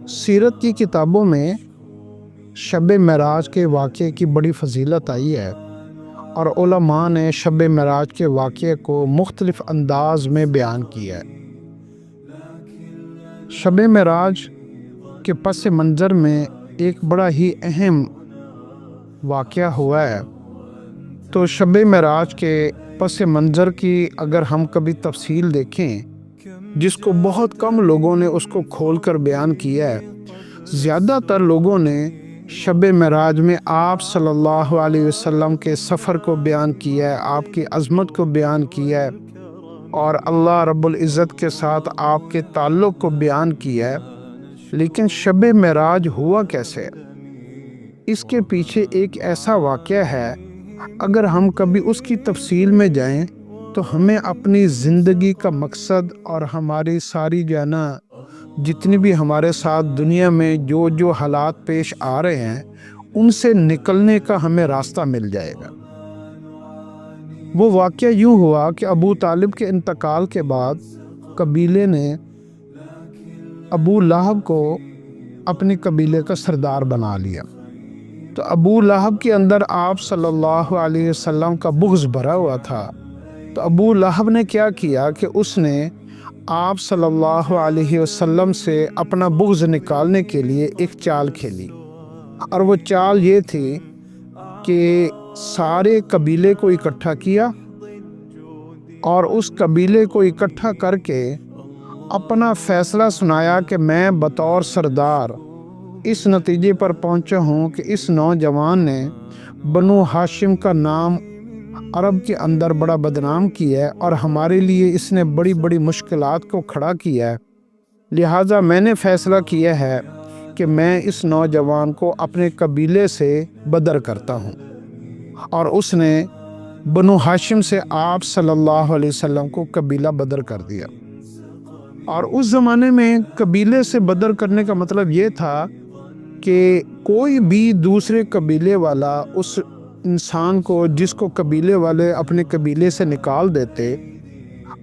سیرت کی کتابوں میں شب معراج کے واقعے کی بڑی فضیلت آئی ہے، اور علماء نے شب معراج کے واقعے کو مختلف انداز میں بیان کیا ہے۔ شب معراج کے پس منظر میں ایک بڑا ہی اہم واقعہ ہوا ہے۔ تو شب معراج کے پس منظر کی اگر ہم کبھی تفصیل دیکھیں، جس کو بہت کم لوگوں نے اس کو کھول کر بیان کیا ہے، زیادہ تر لوگوں نے شب معراج میں آپ صلی اللہ علیہ وسلم کے سفر کو بیان کیا ہے، آپ کی عظمت کو بیان کیا ہے، اور اللہ رب العزت کے ساتھ آپ کے تعلق کو بیان کیا ہے۔ لیکن شب معراج ہوا کیسے؟ اس کے پیچھے ایک ایسا واقعہ ہے، اگر ہم کبھی اس کی تفصیل میں جائیں تو ہمیں اپنی زندگی کا مقصد اور ہماری ساری جتنی بھی ہمارے ساتھ دنیا میں جو حالات پیش آ رہے ہیں، ان سے نکلنے کا ہمیں راستہ مل جائے گا۔ وہ واقعہ یوں ہوا کہ ابو طالب کے انتقال کے بعد قبیلے نے ابو لہب کو اپنے قبیلے کا سردار بنا لیا۔ تو ابو لہب کے اندر آپ صلی اللہ علیہ وسلم کا بغض بھرا ہوا تھا۔ تو ابو لہب نے کیا کیا کہ اس نے آپ صلی اللہ علیہ وسلم سے اپنا بغض نکالنے کے لیے ایک چال کھیلی، اور وہ چال یہ تھی کہ سارے قبیلے کو اکٹھا کیا، اور اس قبیلے کو اکٹھا کر کے اپنا فیصلہ سنایا کہ میں بطور سردار اس نتیجے پر پہنچا ہوں کہ اس نوجوان نے بنو ہاشم کا نام عرب کے اندر بڑا بدنام کیا ہے، اور ہمارے لیے اس نے بڑی بڑی مشکلات کو کھڑا کیا ہے۔ لہٰذا میں نے فیصلہ کیا ہے کہ میں اس نوجوان کو اپنے قبیلے سے بدر کرتا ہوں، اور اس نے بنو ہاشم سے آپ صلی اللہ علیہ وسلم کو قبیلہ بدر کر دیا۔ اور اس زمانے میں قبیلے سے بدر کرنے کا مطلب یہ تھا کہ کوئی بھی دوسرے قبیلے والا اس انسان کو، جس کو قبیلے والے اپنے قبیلے سے نکال دیتے،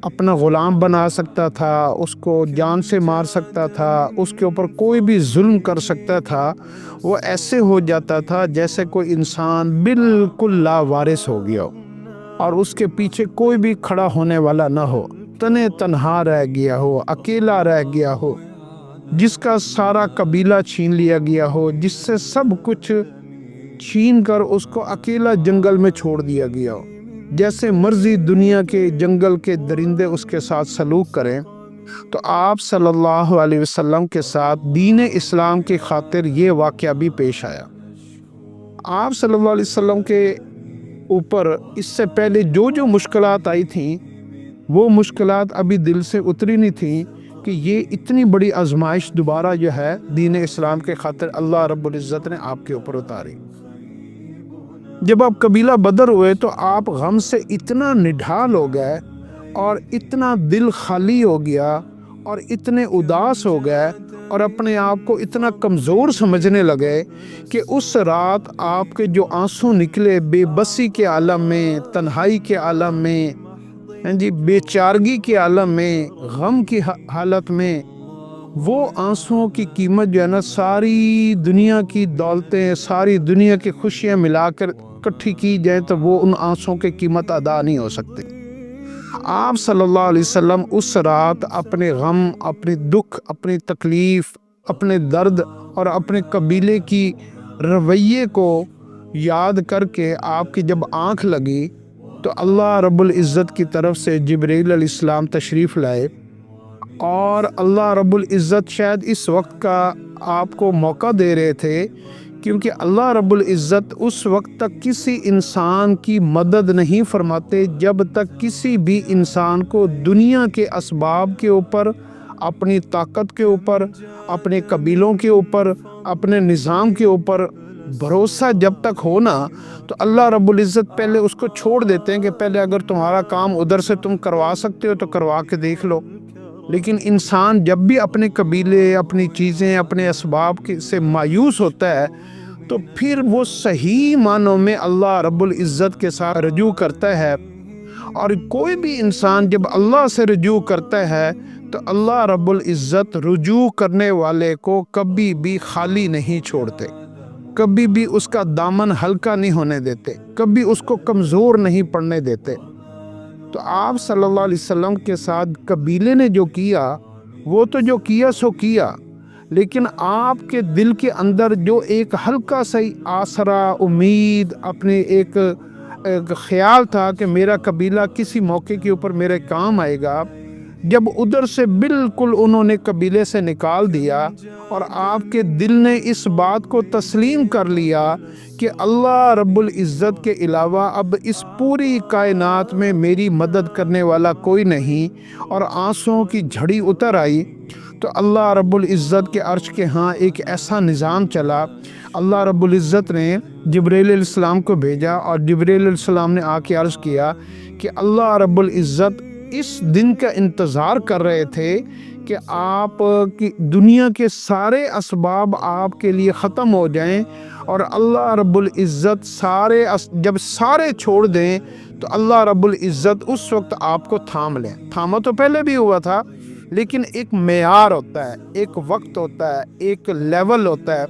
اپنا غلام بنا سکتا تھا، اس کو جان سے مار سکتا تھا، اس کے اوپر کوئی بھی ظلم کر سکتا تھا۔ وہ ایسے ہو جاتا تھا جیسے کوئی انسان بالکل لاوارث ہو گیا ہو، اور اس کے پیچھے کوئی بھی کھڑا ہونے والا نہ ہو، تنے تنہا رہ گیا ہو، اکیلا رہ گیا ہو، جس کا سارا قبیلہ چھین لیا گیا ہو، جس سے سب کچھ چھین کر اس کو اکیلا جنگل میں چھوڑ دیا گیا ہو۔ جیسے مرضی دنیا کے جنگل کے درندے اس کے ساتھ سلوک کریں، تو آپ صلی اللہ علیہ وسلم کے ساتھ دین اسلام کی خاطر یہ واقعہ بھی پیش آیا۔ آپ صلی اللہ علیہ وسلم کے اوپر اس سے پہلے جو مشکلات آئی تھیں، وہ مشکلات ابھی دل سے اتری نہیں تھیں کہ یہ اتنی بڑی آزمائش دوبارہ جو ہے دین اسلام کے خاطر اللہ رب العزت نے آپ کے اوپر اتاری۔ جب آپ قبیلہ بدر ہوئے تو آپ غم سے اتنا نڈھال ہو گئے، اور اتنا دل خالی ہو گیا، اور اتنے اداس ہو گئے، اور اپنے آپ کو اتنا کمزور سمجھنے لگے کہ اس رات آپ کے جو آنسو نکلے بے بسی کے عالم میں، تنہائی کے عالم میں، بے چارگی کے عالم میں، غم کی حالت میں، وہ آنسوؤں کی قیمت جو ہے نا، ساری دنیا کی دولتیں، ساری دنیا کی خوشیاں ملا کر اکٹھی کی جائیں تو وہ ان آنسوؤں کی قیمت ادا نہیں ہو سکتی۔ آپ صلی اللہ علیہ وسلم اس رات اپنے غم، اپنے دکھ، اپنی تکلیف، اپنے درد اور اپنے قبیلے کی رویے کو یاد کر کے آپ کی جب آنکھ لگی تو اللہ رب العزت کی طرف سے جبرائیل علیہ السلام تشریف لائے، اور اللہ رب العزت شاید اس وقت کا آپ کو موقع دے رہے تھے، کیونکہ اللہ رب العزت اس وقت تک کسی انسان کی مدد نہیں فرماتے جب تک کسی بھی انسان کو دنیا کے اسباب کے اوپر، اپنی طاقت کے اوپر، اپنے قبیلوں کے اوپر، اپنے نظام کے اوپر بھروسہ جب تک ہونا، تو اللہ رب العزت پہلے اس کو چھوڑ دیتے ہیں کہ پہلے اگر تمہارا کام ادھر سے تم کروا سکتے ہو تو کروا کے دیکھ لو۔ لیکن انسان جب بھی اپنے قبیلے، اپنی چیزیں، اپنے اسباب سے مایوس ہوتا ہے، تو پھر وہ صحیح معنوں میں اللہ رب العزت کے ساتھ رجوع کرتا ہے، اور کوئی بھی انسان جب اللہ سے رجوع کرتا ہے تو اللہ رب العزت رجوع کرنے والے کو کبھی بھی خالی نہیں چھوڑتے، کبھی بھی اس کا دامن ہلکا نہیں ہونے دیتے، کبھی اس کو کمزور نہیں پڑنے دیتے۔ تو آپ صلی اللہ علیہ وسلم کے ساتھ قبیلے نے جو کیا وہ تو جو کیا سو کیا، لیکن آپ کے دل کے اندر جو ایک ہلکا سا آسرا، امید، اپنے ایک خیال تھا کہ میرا قبیلہ کسی موقع کے اوپر میرے کام آئے گا، جب ادھر سے بالکل انہوں نے قبیلے سے نکال دیا اور آپ کے دل نے اس بات کو تسلیم کر لیا کہ اللہ رب العزت کے علاوہ اب اس پوری کائنات میں میری مدد کرنے والا کوئی نہیں، اور آنسوؤں کی جھڑی اتر آئی، تو اللہ رب العزت کے عرش کے ہاں ایک ایسا نظام چلا۔ اللہ رب العزت نے جبرائیل علیہ السلام کو بھیجا، اور جبرائیل علیہ السلام نے آ کے عرض کیا کہ اللہ رب العزت اس دن کا انتظار کر رہے تھے کہ آپ کی دنیا کے سارے اسباب آپ کے لیے ختم ہو جائیں، اور اللہ رب العزت جب سارے چھوڑ دیں تو اللہ رب العزت اس وقت آپ کو تھام لیں۔ تھاما تو پہلے بھی ہوا تھا، لیکن ایک معیار ہوتا ہے، ایک وقت ہوتا ہے، ایک لیول ہوتا ہے۔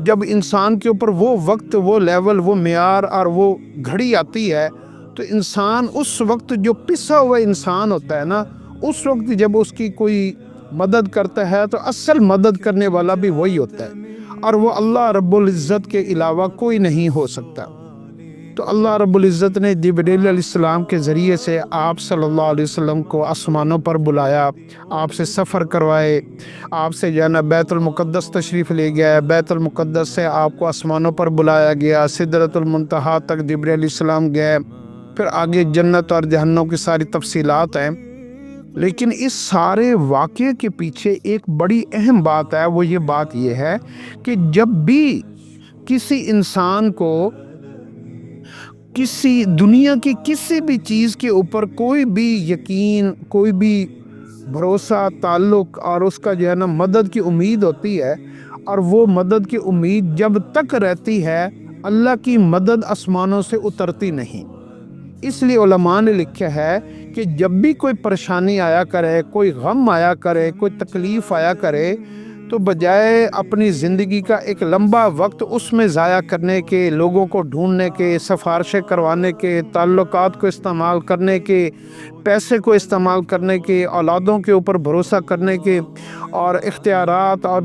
جب انسان کے اوپر وہ وقت، وہ لیول، وہ معیار اور وہ گھڑی آتی ہے تو انسان اس وقت جو پسا ہوا انسان ہوتا ہے نا، اس وقت جب اس کی کوئی مدد کرتا ہے تو اصل مدد کرنے والا بھی وہی ہوتا ہے، اور وہ اللہ رب العزت کے علاوہ کوئی نہیں ہو سکتا۔ تو اللہ رب العزت نے جبرائیل علیہ السلام کے ذریعے سے آپ صلی اللہ علیہ وسلم کو آسمانوں پر بلایا، آپ سے سفر کروائے، آپ سے بیت المقدس تشریف لے گیا، بیت المقدس سے آپ کو آسمانوں پر بلایا گیا، سدرۃ المنتہا تک جبرائیل علیہ السلام گئے، پھر آگے جنت اور جہنم کی ساری تفصیلات ہیں۔ لیکن اس سارے واقعے کے پیچھے ایک بڑی اہم بات ہے، وہ یہ بات یہ ہے کہ جب بھی کسی انسان کو کسی دنیا کی کسی بھی چیز کے اوپر کوئی بھی یقین، کوئی بھی بھروسہ، تعلق، اور اس کا مدد کی امید ہوتی ہے، اور وہ مدد کی امید جب تک رہتی ہے اللہ کی مدد آسمانوں سے اترتی نہیں۔ اس لیے علماء نے لکھا ہے کہ جب بھی کوئی پریشانی آیا کرے، کوئی غم آیا کرے، کوئی تکلیف آیا کرے، تو بجائے اپنی زندگی کا ایک لمبا وقت اس میں ضائع کرنے کے، لوگوں کو ڈھونڈنے کے، سفارشیں کروانے کے، تعلقات کو استعمال کرنے کے، پیسے کو استعمال کرنے کے، اولادوں کے اوپر بھروسہ کرنے کے، اور اختیارات اور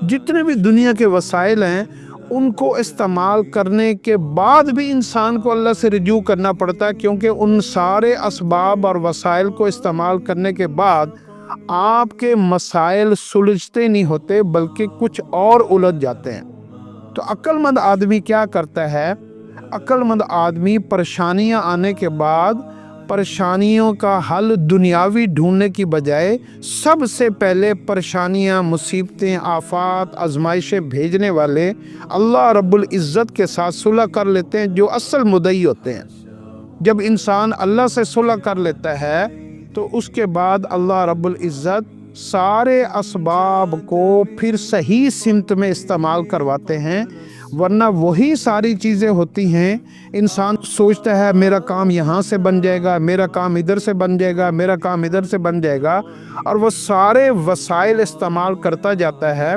جتنے بھی دنیا کے وسائل ہیں ان کو استعمال کرنے کے بعد بھی انسان کو اللہ سے رجوع کرنا پڑتا ہے، کیونکہ ان سارے اسباب اور وسائل کو استعمال کرنے کے بعد آپ کے مسائل سلجھتے نہیں ہوتے، بلکہ کچھ اور الجھ جاتے ہیں۔ تو عقل مند آدمی کیا کرتا ہے؟ عقل مند آدمی پریشانیاں آنے کے بعد پریشانیوں کا حل دنیاوی ڈھونڈنے کی بجائے سب سے پہلے پریشانیاں، مصیبتیں، آفات، آزمائشیں بھیجنے والے اللہ رب العزت کے ساتھ صلح کر لیتے ہیں، جو اصل مدعی ہوتے ہیں۔ جب انسان اللہ سے صلح کر لیتا ہے تو اس کے بعد اللہ رب العزت سارے اسباب کو پھر صحیح سمت میں استعمال کرواتے ہیں، ورنہ وہی ساری چیزیں ہوتی ہیں۔ انسان سوچتا ہے میرا کام یہاں سے بن جائے گا، میرا کام ادھر سے بن جائے گا، میرا کام ادھر سے بن جائے گا، اور وہ سارے وسائل استعمال کرتا جاتا ہے۔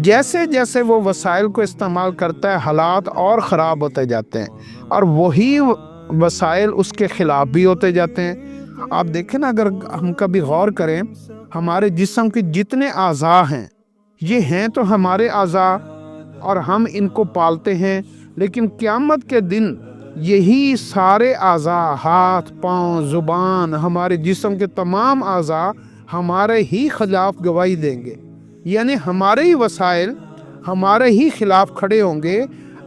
جیسے جیسے وہ وسائل کو استعمال کرتا ہے حالات اور خراب ہوتے جاتے ہیں، اور وہی وسائل اس کے خلاف بھی ہوتے جاتے ہیں۔ آپ دیکھیں نا، اگر ہم کبھی غور کریں، ہمارے جسم کے جتنے اعضاء ہیں یہ ہیں تو ہمارے اعضاء، اور ہم ان کو پالتے ہیں، لیکن قیامت کے دن یہی سارے اعضاء، ہاتھ، پاؤں، زبان، ہمارے جسم کے تمام اعضاء ہمارے ہی خلاف گواہی دیں گے، یعنی ہمارے ہی وسائل ہمارے ہی خلاف کھڑے ہوں گے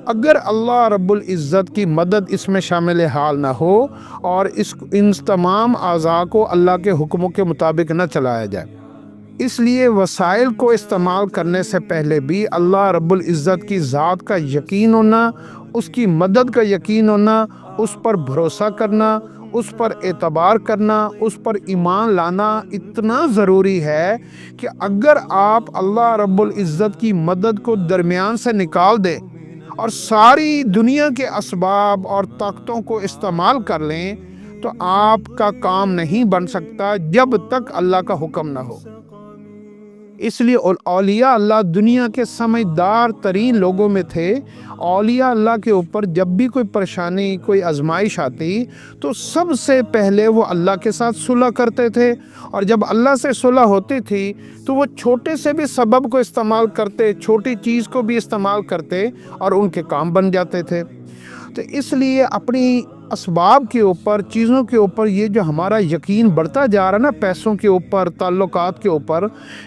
اگر اللہ رب العزت کی مدد اس میں شامل حال نہ ہو، اور ان تمام اعضاء کو اللہ کے حکموں کے مطابق نہ چلایا جائے۔ اس لیے وسائل کو استعمال کرنے سے پہلے بھی اللہ رب العزت کی ذات کا یقین ہونا، اس کی مدد کا یقین ہونا، اس پر بھروسہ کرنا، اس پر اعتبار کرنا، اس پر ایمان لانا اتنا ضروری ہے کہ اگر آپ اللہ رب العزت کی مدد کو درمیان سے نکال دیں اور ساری دنیا کے اسباب اور طاقتوں کو استعمال کر لیں، تو آپ کا کام نہیں بن سکتا جب تک اللہ کا حکم نہ ہو۔ اس لیے اولیاء اللہ دنیا کے سمجھدار ترین لوگوں میں تھے۔ اولیاء اللہ کے اوپر جب بھی کوئی پریشانی، کوئی آزمائش آتی تو سب سے پہلے وہ اللہ کے ساتھ صلح کرتے تھے، اور جب اللہ سے صلح ہوتی تھی تو وہ چھوٹے سے بھی سبب کو استعمال کرتے، چھوٹی چیز کو بھی استعمال کرتے اور ان کے کام بن جاتے تھے۔ تو اس لیے اپنی اسباب کے اوپر، چیزوں کے اوپر یہ جو ہمارا یقین بڑھتا جا رہا ہے نا، پیسوں کے اوپر، تعلقات کے اوپر،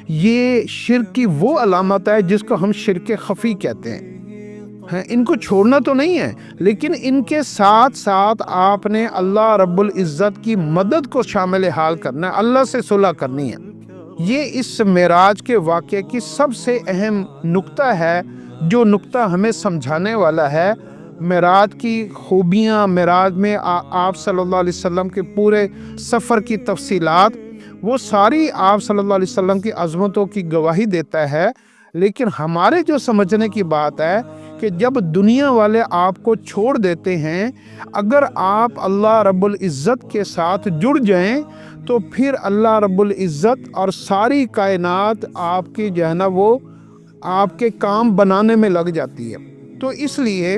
یہ شرک کی وہ علامت ہے جس کو ہم شرک خفی کہتے ہیں۔ ان کو چھوڑنا تو نہیں ہے، لیکن ان کے ساتھ ساتھ آپ نے اللہ رب العزت کی مدد کو شامل حال کرنا ہے، اللہ سے صلح کرنی ہے۔ یہ اس معراج کے واقعے کی سب سے اہم نقطہ ہے، جو نقطہ ہمیں سمجھانے والا ہے معراج کی خوبیاں، معراج میں آپ صلی اللہ علیہ وسلم کے پورے سفر کی تفصیلات، وہ ساری آپ صلی اللہ علیہ وسلم کی عظمتوں کی گواہی دیتا ہے۔ لیکن ہمارے جو سمجھنے کی بات ہے کہ جب دنیا والے آپ کو چھوڑ دیتے ہیں، اگر آپ اللہ رب العزت کے ساتھ جڑ جائیں تو پھر اللہ رب العزت اور ساری کائنات آپ کی جو ہے نا وہ آپ کے کام بنانے میں لگ جاتی ہے۔ تو اس لیے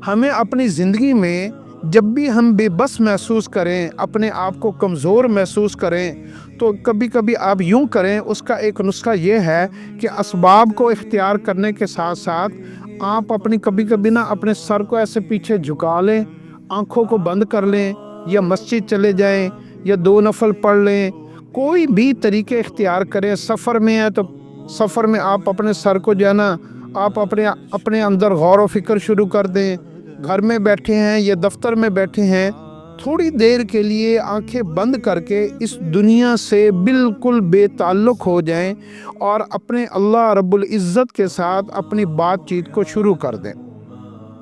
ہمیں اپنی زندگی میں جب بھی ہم بے بس محسوس کریں، اپنے آپ کو کمزور محسوس کریں، تو کبھی کبھی آپ یوں کریں۔ اس کا ایک نسخہ یہ ہے کہ اسباب کو اختیار کرنے کے ساتھ ساتھ آپ کبھی کبھی اپنے سر کو ایسے پیچھے جھکا لیں، آنکھوں کو بند کر لیں، یا مسجد چلے جائیں، یا 2 نفل پڑھ لیں، کوئی بھی طریقے اختیار کریں۔ سفر میں ہے تو سفر میں آپ اپنے سر کو جو ہے نا آپ اپنے اندر غور و فکر شروع کر دیں۔ گھر میں بیٹھے ہیں یا دفتر میں بیٹھے ہیں، تھوڑی دیر کے لیے آنکھیں بند کر کے اس دنیا سے بالکل بے تعلق ہو جائیں اور اپنے اللہ رب العزت کے ساتھ اپنی بات چیت کو شروع کر دیں۔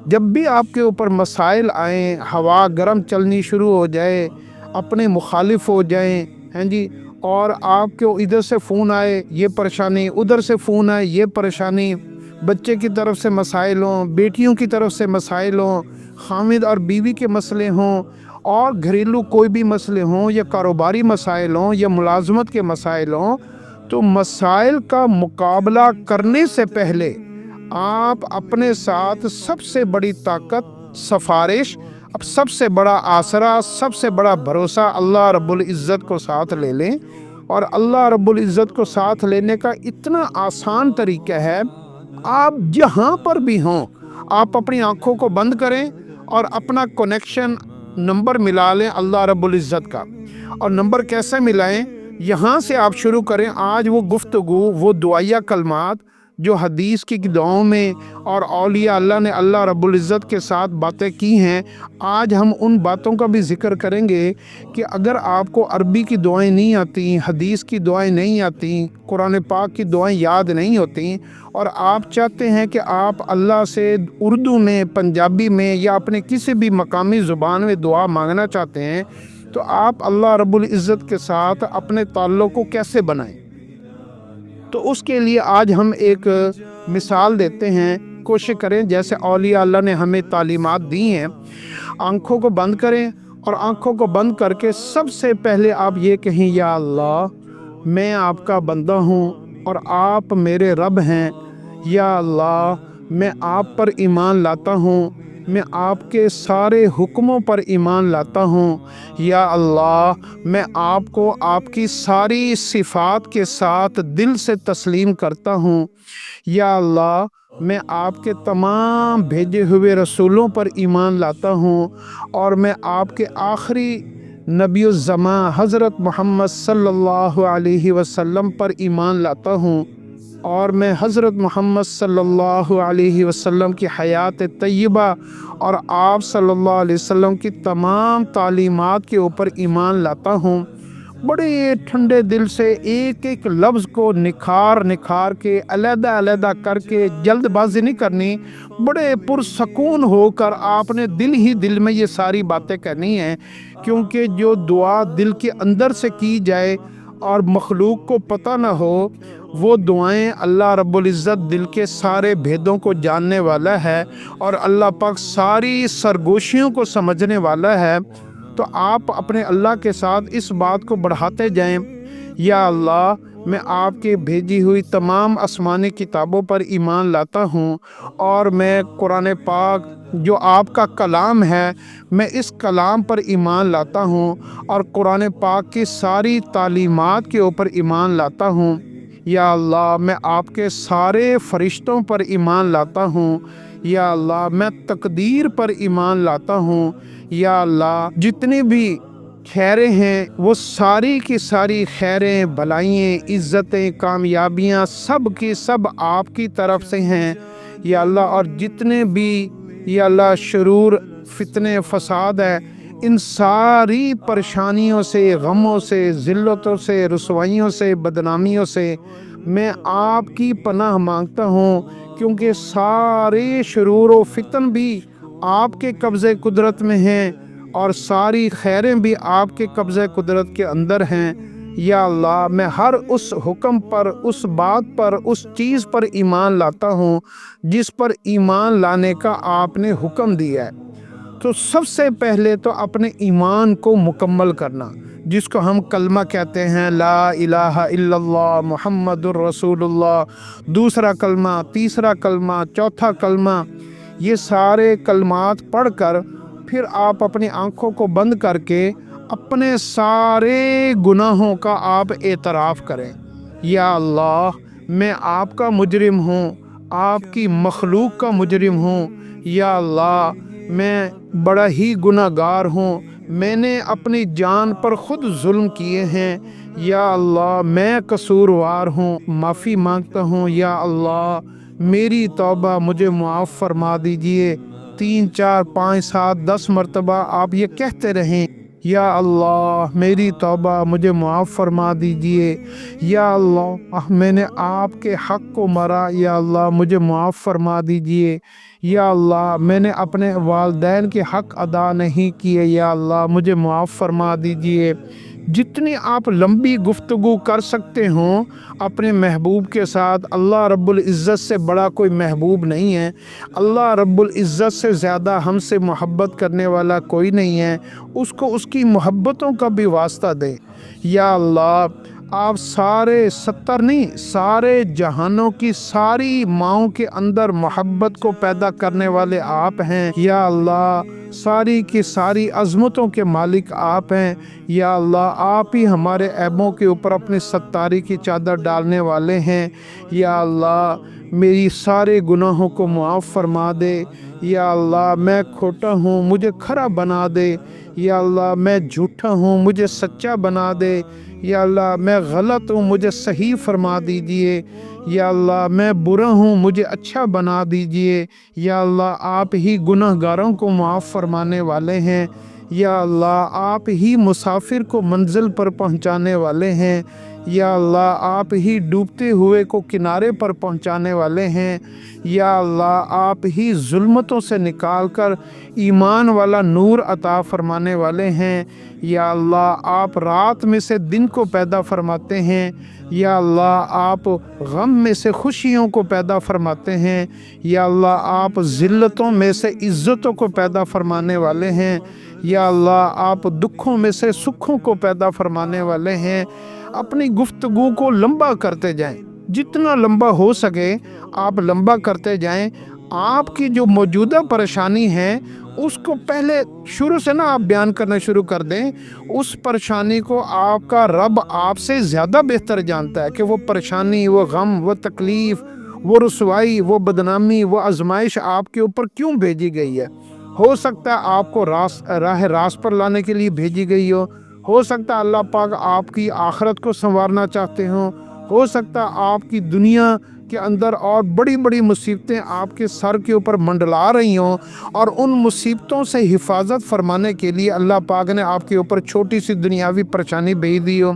جب بھی آپ کے اوپر مسائل آئیں، ہوا گرم چلنی شروع ہو جائے، اپنے مخالف ہو جائیں، ہیں جی، اور آپ کے ادھر سے فون آئے یہ پریشانی، ادھر سے فون آئے یہ پریشانی، بچے کی طرف سے مسائل ہوں، بیٹیوں کی طرف سے مسائل ہوں، خامد اور بیوی کے مسئلے ہوں، اور گھریلو کوئی بھی مسئلے ہوں، یا کاروباری مسائل ہوں، یا ملازمت کے مسائل ہوں، تو مسائل کا مقابلہ کرنے سے پہلے آپ اپنے ساتھ سب سے بڑی طاقت، سفارش، اب سب سے بڑا آسرا، سب سے بڑا بھروسہ اللہ رب العزت کو ساتھ لے لیں۔ اور اللہ رب العزت کو ساتھ لینے کا اتنا آسان طریقہ ہے، آپ جہاں پر بھی ہوں آپ اپنی آنکھوں کو بند کریں اور اپنا کنیکشن نمبر ملا لیں اللہ رب العزت کا۔ اور نمبر کیسے ملائیں؟ یہاں سے آپ شروع کریں آج وہ گفتگو، وہ دعائیہ کلمات جو حدیث کی دعاؤں میں اور اولیاء اللہ نے اللہ رب العزت کے ساتھ باتیں کی ہیں۔ آج ہم ان باتوں کا بھی ذکر کریں گے کہ اگر آپ کو عربی کی دعائیں نہیں آتی، حدیث کی دعائیں نہیں آتی، قرآن پاک کی دعائیں یاد نہیں ہوتی، اور آپ چاہتے ہیں کہ آپ اللہ سے اردو میں، پنجابی میں، یا اپنے کسی بھی مقامی زبان میں دعا مانگنا چاہتے ہیں، تو آپ اللہ رب العزت کے ساتھ اپنے تعلق کو کیسے بنائیں؟ تو اس کے لیے آج ہم ایک مثال دیتے ہیں۔ کوشش کریں جیسے اولیاء اللہ نے ہمیں تعلیمات دی ہیں، آنکھوں کو بند کریں، اور آنکھوں کو بند کر کے سب سے پہلے آپ یہ کہیں، یا اللہ میں آپ کا بندہ ہوں اور آپ میرے رب ہیں۔ یا اللہ میں آپ پر ایمان لاتا ہوں، میں آپ کے سارے حکموں پر ایمان لاتا ہوں۔ یا اللہ میں آپ کو آپ کی ساری صفات کے ساتھ دل سے تسلیم کرتا ہوں۔ یا اللہ میں آپ کے تمام بھیجے ہوئے رسولوں پر ایمان لاتا ہوں، اور میں آپ کے آخری نبی الزمان حضرت محمد صلی اللہ علیہ وسلم پر ایمان لاتا ہوں، اور میں حضرت محمد صلی اللہ علیہ وسلم کی حیات طیبہ اور آپ صلی اللہ علیہ وسلم کی تمام تعلیمات کے اوپر ایمان لاتا ہوں۔ بڑے ٹھنڈے دل سے ایک ایک لفظ کو نکھار کے علیحدہ علیحدہ کر کے، جلد بازی نہیں کرنی، بڑے پرسکون ہو کر آپ نے دل میں یہ ساری باتیں کرنی ہیں، کیونکہ جو دعا دل کے اندر سے کی جائے اور مخلوق کو پتہ نہ ہو، وہ دعائیں اللہ رب العزت دل کے سارے بھیدوں کو جاننے والا ہے، اور اللہ پاک ساری سرگوشیوں کو سمجھنے والا ہے۔ تو آپ اپنے اللہ کے ساتھ اس بات کو بڑھاتے جائیں، یا اللہ میں آپ کے بھیجی ہوئی تمام آسمانی کتابوں پر ایمان لاتا ہوں، اور میں قرآن پاک جو آپ کا کلام ہے میں اس کلام پر ایمان لاتا ہوں، اور قرآن پاک کی ساری تعلیمات کے اوپر ایمان لاتا ہوں۔ یا اللہ میں آپ کے سارے فرشتوں پر ایمان لاتا ہوں۔ یا اللہ میں تقدیر پر ایمان لاتا ہوں۔ یا اللہ جتنی بھی خیریں ہیں وہ ساری کی ساری خیریں، بھلائیں، عزتیں، کامیابیاں سب کی سب آپ کی طرف سے ہیں یا اللہ، اور جتنے بھی یا اللہ شرور، فتنے، فساد ہے، ان ساری پریشانیوں سے، غموں سے، ذلتوں سے، رسوائیوں سے، بدنامیوں سے میں آپ کی پناہ مانگتا ہوں، کیونکہ سارے شرور و فتن بھی آپ کے قبضے قدرت میں ہیں، اور ساری خیریں بھی آپ کے قبضے قدرت کے اندر ہیں۔ یا اللہ میں ہر اس حکم پر، اس بات پر، اس چیز پر ایمان لاتا ہوں جس پر ایمان لانے کا آپ نے حکم دیا ہے۔ تو سب سے پہلے تو اپنے ایمان کو مکمل کرنا، جس کو ہم کلمہ کہتے ہیں، لا الہ الا اللہ محمد الرسول اللہ، دوسرا کلمہ، تیسرا کلمہ، چوتھا کلمہ، یہ سارے کلمات پڑھ کر پھر آپ اپنی آنکھوں کو بند کر کے اپنے سارے گناہوں کا آپ اعتراف کریں۔ یا اللہ میں آپ کا مجرم ہوں، آپ کی مخلوق کا مجرم ہوں۔ یا اللہ میں بڑا ہی گناہ گار ہوں، میں نے اپنی جان پر خود ظلم کیے ہیں۔ یا اللہ میں قصوروار ہوں، معافی مانگتا ہوں۔ یا اللہ میری توبہ مجھے معاف فرما دیجئے۔ 3 4 5 7 10 مرتبہ آپ یہ کہتے رہیں، یا اللہ میری توبہ مجھے معاف فرما دیجئے۔ یا اللہ میں نے آپ کے حق کو مرا، یا اللہ مجھے معاف فرما دیجئے۔ یا اللہ میں نے اپنے والدین کے حق ادا نہیں کیے، یا اللہ مجھے معاف فرما دیجئے۔ جتنی آپ لمبی گفتگو کر سکتے ہوں اپنے محبوب کے ساتھ، اللہ رب العزت سے بڑا کوئی محبوب نہیں ہے، اللہ رب العزت سے زیادہ ہم سے محبت کرنے والا کوئی نہیں ہے، اس کو اس کی محبتوں کا بھی واسطہ دیں۔ یا اللہ آپ سارے 70 نہیں، سارے جہانوں کی ساری ماؤں کے اندر محبت کو پیدا کرنے والے آپ ہیں۔ یا اللہ ساری کی ساری عظمتوں کے مالک آپ ہیں۔ یا اللہ آپ ہی ہمارے عیبوں کے اوپر اپنی ستاری کی چادر ڈالنے والے ہیں۔ یا اللہ میری سارے گناہوں کو معاف فرما دے۔ یا اللہ میں کھوٹا ہوں، مجھے کھرا بنا دے۔ یا اللہ میں جھوٹا ہوں، مجھے سچا بنا دے۔ یا اللہ میں غلط ہوں، مجھے صحیح فرما دیجئے۔ یا اللہ میں برا ہوں، مجھے اچھا بنا دیجئے۔ یا اللہ آپ ہی گناہ گاروں کو معاف فرمانے والے ہیں۔ یا اللہ آپ ہی مسافر کو منزل پر پہنچانے والے ہیں۔ یا اللہ آپ ہی ڈوبتے ہوئے کو کنارے پر پہنچانے والے ہیں۔ یا اللہ آپ ہی ظلمتوں سے نکال کر ایمان والا نور عطا فرمانے والے ہیں۔ یا اللہ آپ رات میں سے دن کو پیدا فرماتے ہیں۔ یا اللہ آپ غم میں سے خوشیوں کو پیدا فرماتے ہیں۔ یا اللہ آپ ذلتوں میں سے عزتوں کو پیدا فرمانے والے ہیں۔ یا اللہ آپ دکھوں میں سے سکھوں کو پیدا فرمانے والے ہیں۔ اپنی گفتگو کو لمبا کرتے جائیں، جتنا لمبا ہو سکے آپ لمبا کرتے جائیں۔ آپ کی جو موجودہ پریشانی ہے اس کو پہلے شروع سے نہ آپ بیان کرنا شروع کر دیں، اس پریشانی کو آپ کا رب آپ سے زیادہ بہتر جانتا ہے کہ وہ پریشانی، وہ غم، وہ تکلیف، وہ رسوائی، وہ بدنامی، وہ آزمائش آپ کے اوپر کیوں بھیجی گئی ہے۔ ہو سکتا ہے آپ کو راہ راست پر لانے کے لیے بھیجی گئی ہو سکتا ہے اللہ پاک آپ کی آخرت کو سنوارنا چاہتے ہو سکتا ہے آپ کی دنیا کے اندر اور بڑی بڑی مصیبتیں آپ کے سر کے اوپر منڈلا رہی ہوں، اور ان مصیبتوں سے حفاظت فرمانے کے لیے اللہ پاک نے آپ کے اوپر چھوٹی سی دنیاوی پریشانی بھیج دی ہو۔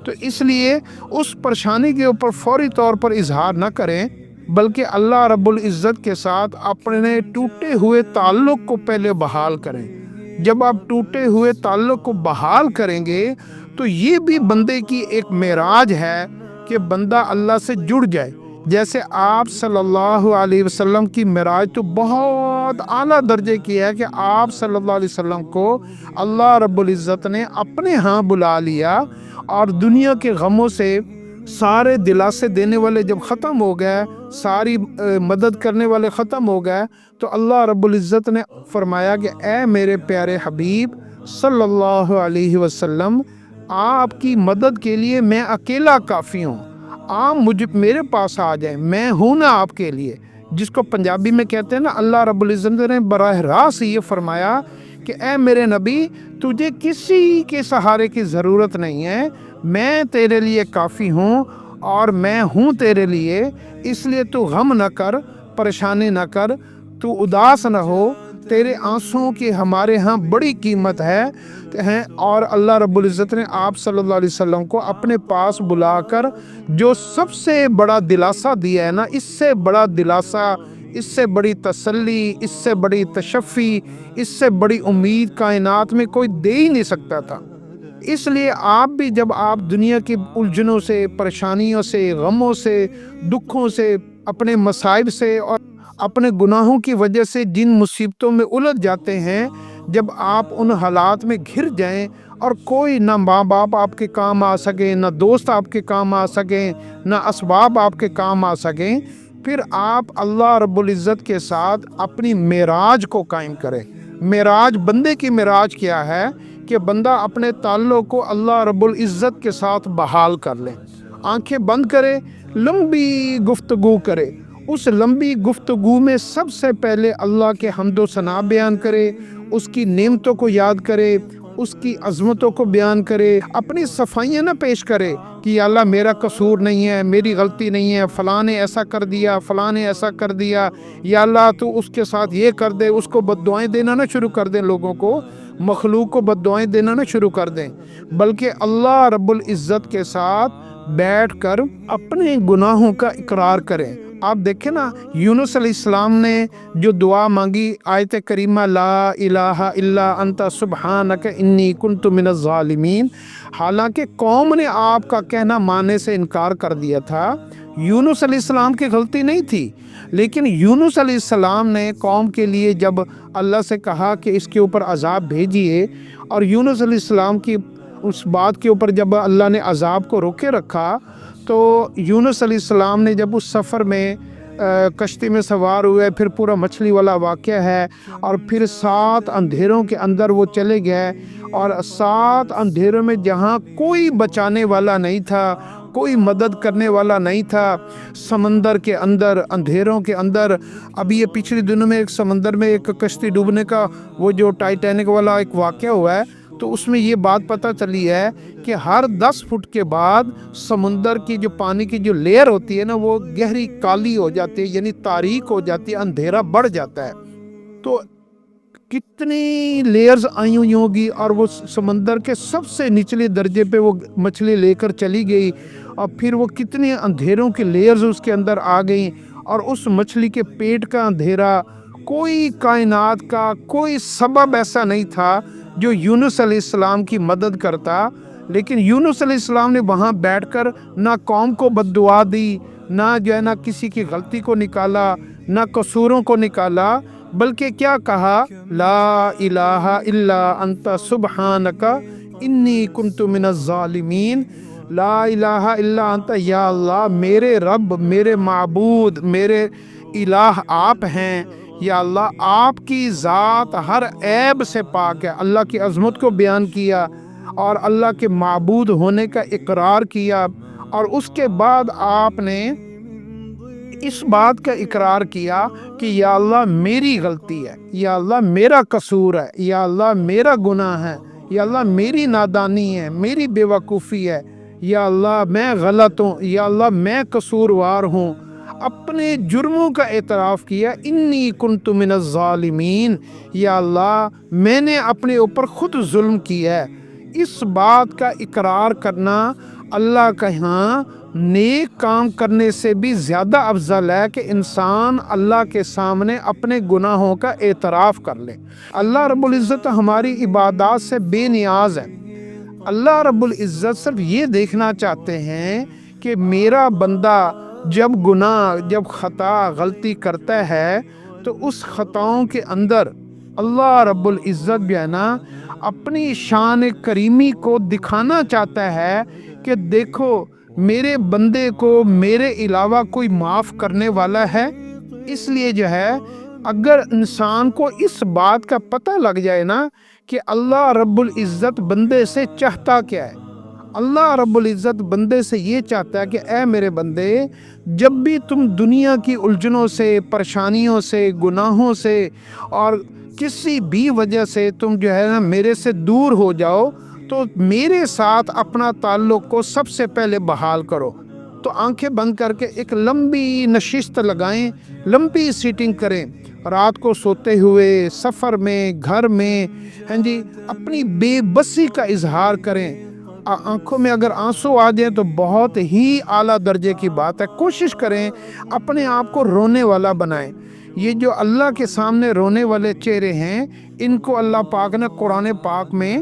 تو اس لیے اس پریشانی کے اوپر فوری طور پر اظہار نہ کریں، بلکہ اللہ رب العزت کے ساتھ اپنے ٹوٹے ہوئے تعلق کو پہلے بحال کریں۔ جب آپ ٹوٹے ہوئے تعلق کو بحال کریں گے تو یہ بھی بندے کی ایک معراج ہے کہ بندہ اللہ سے جڑ جائے۔ جیسے آپ صلی اللہ علیہ وسلم کی معراج تو بہت بہت اعلیٰ درجے کی ہے کہ آپ صلی اللہ علیہ وسلم کو اللہ رب العزت نے اپنے ہاں بلا لیا، اور دنیا کے غموں سے سارے دلاسے دینے والے جب ختم ہو گئے، ساری مدد کرنے والے ختم ہو گئے، تو اللہ رب العزت نے فرمایا کہ اے میرے پیارے حبیب صلی اللہ علیہ وسلم، آپ کی مدد کے لیے میں اکیلا کافی ہوں، آپ میرے پاس آ جائیں، میں ہوں نا آپ کے لیے۔ جس کو پنجابی میں کہتے ہیں نا، اللہ رب العزت نے براہ راست یہ فرمایا کہ اے میرے نبی، تجھے کسی کے سہارے کی ضرورت نہیں ہے، میں تیرے لیے کافی ہوں اور میں ہوں تیرے لیے، اس لیے تو غم نہ کر، پریشانی نہ کر، تو اداس نہ ہو، تیرے آنسوں کی ہمارے ہاں بڑی قیمت ہے۔ اور اللہ رب العزت نے آپ صلی اللہ علیہ وسلم کو اپنے پاس بلا کر جو سب سے بڑا دلاسا دیا ہے نا، اس سے بڑا دلاسا، اس سے بڑی تسلی، اس سے بڑی تشفی، اس سے بڑی امید کائنات میں کوئی دے ہی نہیں سکتا تھا۔ اس لیے آپ بھی جب آپ دنیا کی الجھنوں سے، پریشانیوں سے، غموں سے، دکھوں سے، اپنے مصائب سے اور اپنے گناہوں کی وجہ سے جن مصیبتوں میں الجھ جاتے ہیں، جب آپ ان حالات میں گھر جائیں اور کوئی نہ ماں باپ آپ کے کام آ سکیں، نہ دوست آپ کے کام آ سکیں، نہ اسباب آپ کے کام آ سکیں، پھر آپ اللہ رب العزت کے ساتھ اپنی معراج کو قائم کریں۔ معراج، بندے کی معراج کیا ہے کہ بندہ اپنے تعلق کو اللہ رب العزت کے ساتھ بحال کر لے، آنکھیں بند کرے، لمبی گفتگو کرے، اس لمبی گفتگو میں سب سے پہلے اللہ کے حمد و ثنا بیان کرے، اس کی نعمتوں کو یاد کرے، اس کی عظمتوں کو بیان کرے، اپنی صفائیاں نہ پیش کرے کہ یا اللہ میرا قصور نہیں ہے، میری غلطی نہیں ہے، فلاں نے ایسا کر دیا، فلاں نے ایسا کر دیا، یا اللہ تو اس کے ساتھ یہ کر دے، اس کو بد دعائیں دینا نہ شروع کر دیں، لوگوں کو، مخلوق کو بد دعائیں دینا نہ شروع کر دیں، بلکہ اللہ رب العزت کے ساتھ بیٹھ کر اپنے گناہوں کا اقرار کریں۔ آپ دیکھیں نا، یونس علیہ السلام نے جو دعا مانگی، آیت کریمہ لا الہ الا انت سبحانک انی کنت من الظالمین، حالانکہ قوم نے آپ کا کہنا ماننے سے انکار کر دیا تھا، یونس علیہ السلام کی غلطی نہیں تھی، لیکن یونس علیہ السلام نے قوم کے لیے جب اللہ سے کہا کہ اس کے اوپر عذاب بھیجیے، اور یونس علیہ السلام کی اس بات کے اوپر جب اللہ نے عذاب کو روکے رکھا، تو یونس علیہ السلام نے جب اس سفر میں کشتی میں سوار ہوئے، پھر پورا مچھلی والا واقعہ ہے، اور پھر 7 اندھیروں کے اندر وہ چلے گئے، اور 7 اندھیروں میں جہاں کوئی بچانے والا نہیں تھا، کوئی مدد کرنے والا نہیں تھا، سمندر کے اندر، اندھیروں کے اندر۔ ابھی یہ پچھلے دنوں میں ایک سمندر میں ایک کشتی ڈوبنے کا وہ جو ٹائٹینک والا ایک واقعہ ہوا ہے، تو اس میں یہ بات پتہ چلی ہے کہ ہر 10 فٹ کے بعد سمندر کی جو پانی کی جو لیئر ہوتی ہے نا، وہ گہری کالی ہو جاتی ہے، یعنی تاریک ہو جاتی ہے، اندھیرا بڑھ جاتا ہے۔ تو کتنی لیئرز آئی ہوئی ہوگی، اور وہ سمندر کے سب سے نچلے درجے پہ وہ مچھلی لے کر چلی گئی، اور پھر وہ کتنے اندھیروں کی لیئرز اس کے اندر آ گئیں، اور اس مچھلی کے پیٹ کا اندھیرا، کوئی کائنات کا کوئی سبب ایسا نہیں تھا جو یونس علیہ السلام کی مدد کرتا، لیکن یونس علیہ السلام نے وہاں بیٹھ کر نہ قوم کو بد دعا دی، نہ جو ہے نا کسی کی غلطی کو نکالا، نہ قصوروں کو نکالا، بلکہ کیا کہا، لا الہ الا انت سبحانک انی کنت من الظالمین، لا الہ الا انت، یا اللہ میرے رب، میرے معبود، میرے الہ آپ ہیں، یا اللہ آپ کی ذات ہر عیب سے پاک ہے۔ اللہ کی عظمت کو بیان کیا اور اللہ کے معبود ہونے کا اقرار کیا، اور اس کے بعد آپ نے اس بات کا اقرار کیا کہ یا اللہ میری غلطی ہے، یا اللہ میرا قصور ہے، یا اللہ میرا گناہ ہے، یا اللہ میری نادانی ہے، میری بے وقوفی ہے، یا اللہ میں غلط ہوں، یا اللہ میں قصوروار ہوں۔ اپنے جرموں کا اعتراف کیا، انی کنت من الظالمین، یا اللہ میں نے اپنے اوپر خود ظلم کیا ہے۔ اس بات کا اقرار کرنا اللہ کے ہاں نیک کام کرنے سے بھی زیادہ افضل ہے کہ انسان اللہ کے سامنے اپنے گناہوں کا اعتراف کر لے۔ اللہ رب العزت ہماری عبادات سے بے نیاز ہے۔ اللہ رب العزت صرف یہ دیکھنا چاہتے ہیں کہ میرا بندہ جب گناہ، جب خطا، غلطی کرتا ہے تو اس خطاؤں کے اندر اللہ رب العزت بھی ہے نا اپنی شان کریمی کو دکھانا چاہتا ہے کہ دیکھو میرے بندے کو میرے علاوہ کوئی معاف کرنے والا ہے۔ اس لیے جو ہے اگر انسان کو اس بات کا پتہ لگ جائے نا کہ اللہ رب العزت بندے سے چاہتا کیا ہے، اللہ رب العزت بندے سے یہ چاہتا ہے کہ اے میرے بندے، جب بھی تم دنیا کی الجھنوں سے، پریشانیوں سے، گناہوں سے اور کسی بھی وجہ سے تم جو ہے نا میرے سے دور ہو جاؤ تو میرے ساتھ اپنا تعلق کو سب سے پہلے بحال کرو۔ تو آنکھیں بند کر کے ایک لمبی نشست لگائیں، لمبی سیٹنگ کریں، رات کو سوتے ہوئے، سفر میں، گھر میں، ہاں جی، اپنی بے بسی کا اظہار کریں۔ آنکھوں میں اگر آنسو آ جائیں تو بہت ہی اعلیٰ درجے کی بات ہے، کوشش کریں اپنے آپ کو رونے والا بنائیں۔ یہ جو اللہ کے سامنے رونے والے چہرے ہیں ان کو اللہ پاک نے قرآن پاک میں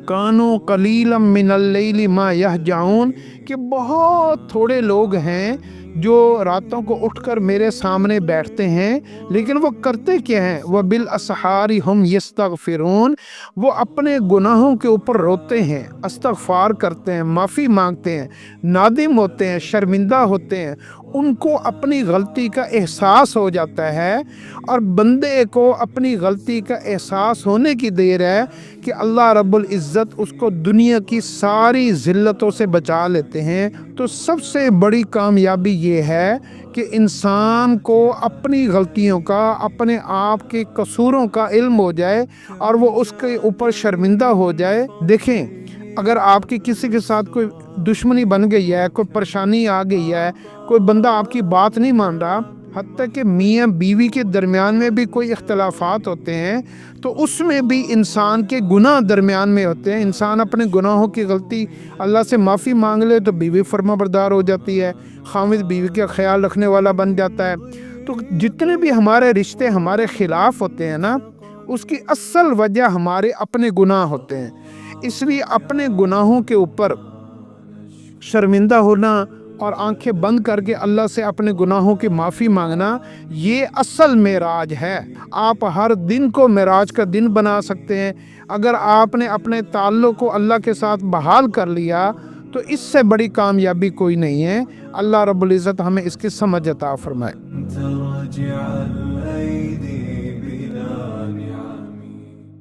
کانو قلیلا من اللیل ما یہجعون کہ بہت تھوڑے لوگ ہیں جو راتوں کو اٹھ کر میرے سامنے بیٹھتے ہیں، لیکن وہ کرتے کیا ہیں؟ وَبِالْأَسْحَارِ هُمْ يَسْتَغْفِرُونَ، وہ اپنے گناہوں کے اوپر روتے ہیں، استغفار کرتے ہیں، معافی مانگتے ہیں، نادم ہوتے ہیں، شرمندہ ہوتے ہیں، ان کو اپنی غلطی کا احساس ہو جاتا ہے، اور بندے کو اپنی غلطی کا احساس ہونے کی دیر ہے کہ اللہ رب العزت اس کو دنیا کی ساری ذلتوں سے بچا لیتے ہیں۔ تو سب سے بڑی کامیابی یہ ہے کہ انسان کو اپنی غلطیوں کا، اپنے آپ کے قصوروں کا علم ہو جائے اور وہ اس کے اوپر شرمندہ ہو جائے۔ دیکھیں اگر آپ کی کسی کے ساتھ کوئی دشمنی بن گئی ہے، کوئی پریشانی آ گئی ہے، کوئی بندہ آپ کی بات نہیں مان رہا، حتیٰ کہ میاں بیوی کے درمیان میں بھی کوئی اختلافات ہوتے ہیں تو اس میں بھی انسان کے گناہ درمیان میں ہوتے ہیں، انسان اپنے گناہوں کی غلطی اللہ سے معافی مانگ لے تو بیوی فرما بردار ہو جاتی ہے، خامد بیوی کا خیال رکھنے والا بن جاتا ہے۔ تو جتنے بھی ہمارے رشتے ہمارے خلاف ہوتے ہیں نا، اس کی اصل وجہ ہمارے اپنے گناہ ہوتے ہیں۔ اس لیے اپنے گناہوں کے اوپر شرمندہ ہونا اور آنکھیں بند کر کے اللہ سے اپنے گناہوں کی معافی مانگنا، یہ اصل معراج ہے۔ آپ ہر دن کو معراج کا دن بنا سکتے ہیں۔ اگر آپ نے اپنے تعلق کو اللہ کے ساتھ بحال کر لیا تو اس سے بڑی کامیابی کوئی نہیں ہے۔ اللہ رب العزت ہمیں اس کی سمجھ عطا فرمائے۔